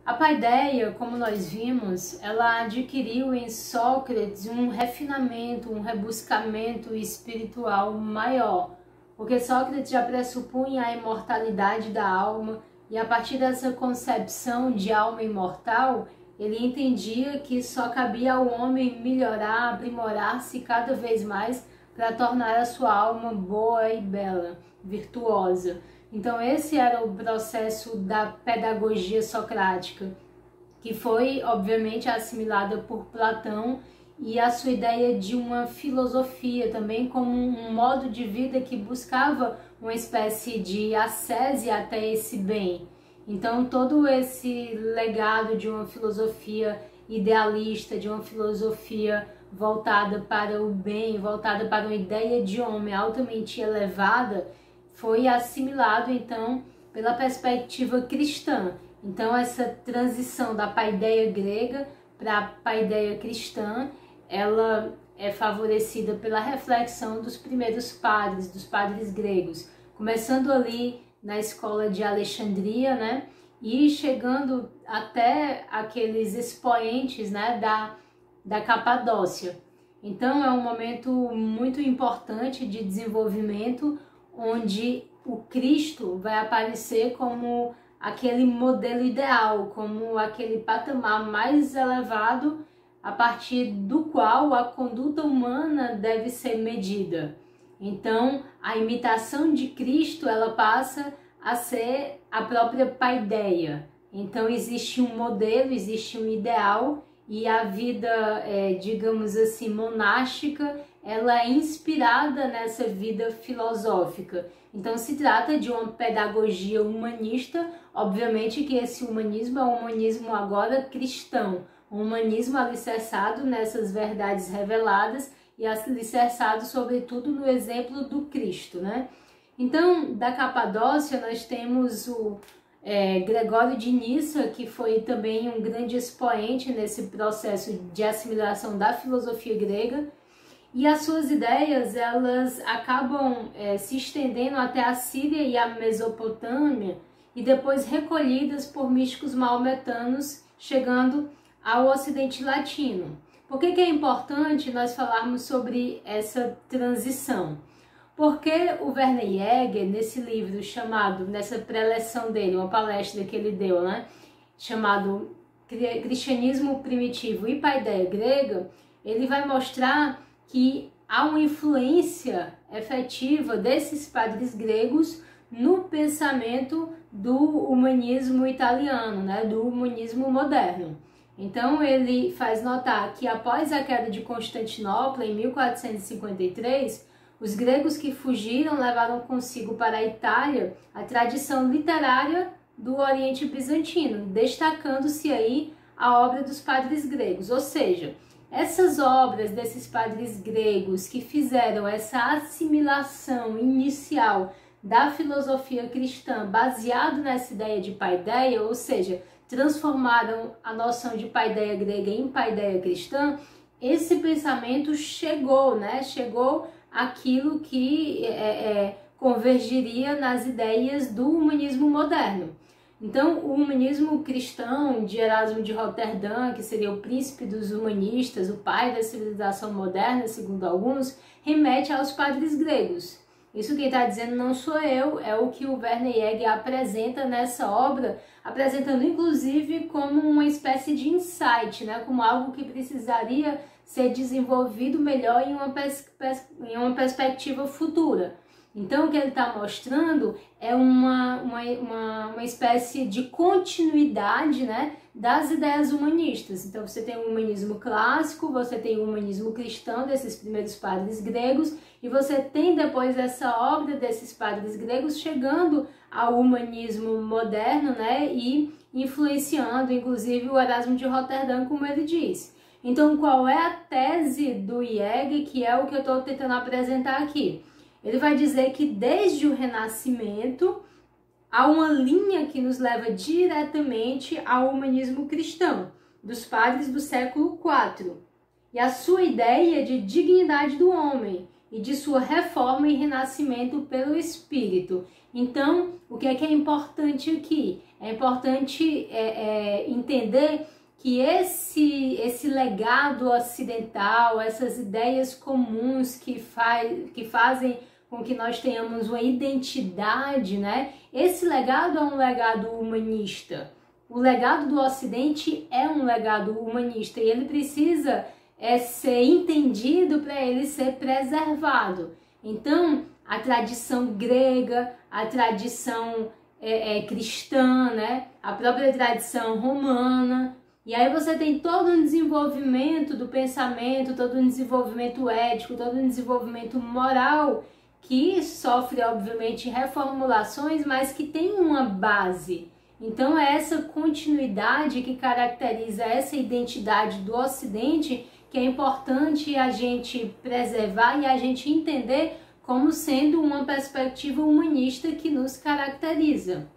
A paideia, como nós vimos, ela adquiriu em Sócrates um refinamento, um rebuscamento espiritual maior, porque Sócrates já pressupunha a imortalidade da alma e a partir dessa concepção de alma imortal, ele entendia que só cabia ao homem melhorar, aprimorar-se cada vez mais para tornar a sua alma boa e bela, virtuosa. Então esse era o processo da pedagogia socrática, que foi obviamente assimilada por Platão, e a sua ideia de uma filosofia também como um modo de vida que buscava uma espécie de ascese até esse bem. Então todo esse legado de uma filosofia idealista, de uma filosofia voltada para o bem, voltada para uma ideia de homem altamente elevada, foi assimilado então pela perspectiva cristã. Então essa transição da paideia grega para a paideia cristã, ela é favorecida pela reflexão dos primeiros padres, dos padres gregos, começando ali na escola de Alexandria, né, e chegando até aqueles expoentes, né, da Capadócia. Então é um momento muito importante de desenvolvimento, onde o Cristo vai aparecer como aquele modelo ideal, como aquele patamar mais elevado a partir do qual a conduta humana deve ser medida. Então, a imitação de Cristo, ela passa a ser a própria paideia. Então, existe um modelo, existe um ideal, e a vida, digamos assim, monástica, ela é inspirada nessa vida filosófica. Então se trata de uma pedagogia humanista, obviamente que esse humanismo é um humanismo agora cristão, um humanismo alicerçado nessas verdades reveladas e alicerçado sobretudo no exemplo do Cristo, né? Então, da Capadócia nós temos o Gregório de Nissa, que foi também um grande expoente nesse processo de assimilação da filosofia grega, e as suas ideias elas acabam se estendendo até a Síria e a Mesopotâmia e depois recolhidas por místicos maometanos, chegando ao Ocidente Latino. Por que é importante nós falarmos sobre essa transição? Porque o Werner Jäger, nesse livro chamado, nessa preleção dele, uma palestra que ele deu, né, chamado Cristianismo Primitivo e Paideia Grega, ele vai mostrar que há uma influência efetiva desses padres gregos no pensamento do humanismo italiano, né, do humanismo moderno. Então ele faz notar que após a queda de Constantinopla em 1453, os gregos que fugiram levaram consigo para a Itália a tradição literária do Oriente Bizantino, destacando-se aí a obra dos padres gregos, ou seja, essas obras desses padres gregos que fizeram essa assimilação inicial da filosofia cristã baseado nessa ideia de paideia, ou seja, transformaram a noção de paideia grega em paideia cristã, esse pensamento chegou, né? Chegou aquilo que convergiria nas ideias do humanismo moderno. Então, o humanismo cristão de Erasmo de Roterdã, que seria o príncipe dos humanistas, o pai da civilização moderna, segundo alguns, remete aos padres gregos. Isso quem está dizendo não sou eu, é o que o Werner Jäger apresenta nessa obra, apresentando inclusive como uma espécie de insight, né? Como algo que precisaria ser desenvolvido melhor em uma perspectiva futura. Então o que ele está mostrando é uma espécie de continuidade, né, das ideias humanistas. Então você tem o humanismo clássico, você tem o humanismo cristão desses primeiros padres gregos, e você tem depois essa obra desses padres gregos chegando ao humanismo moderno, né, e influenciando inclusive o Erasmo de Roterdã, como ele diz. Então qual é a tese do Jäger, que é o que eu estou tentando apresentar aqui? Ele vai dizer que desde o Renascimento há uma linha que nos leva diretamente ao humanismo cristão, dos padres do século IV, e a sua ideia de dignidade do homem e de sua reforma e renascimento pelo Espírito. Então, o que é importante aqui? É importante entender que esse legado ocidental, essas ideias comuns que fazem com que nós tenhamos uma identidade, né? Esse legado é um legado humanista. O legado do Ocidente é um legado humanista e ele precisa ser entendido para ele ser preservado. Então, a tradição grega, a tradição cristã, né? A própria tradição romana. E aí você tem todo um desenvolvimento do pensamento, todo um desenvolvimento ético, todo um desenvolvimento moral que sofre, obviamente, reformulações, mas que tem uma base. Então é essa continuidade que caracteriza essa identidade do Ocidente que é importante a gente preservar e a gente entender como sendo uma perspectiva humanista que nos caracteriza.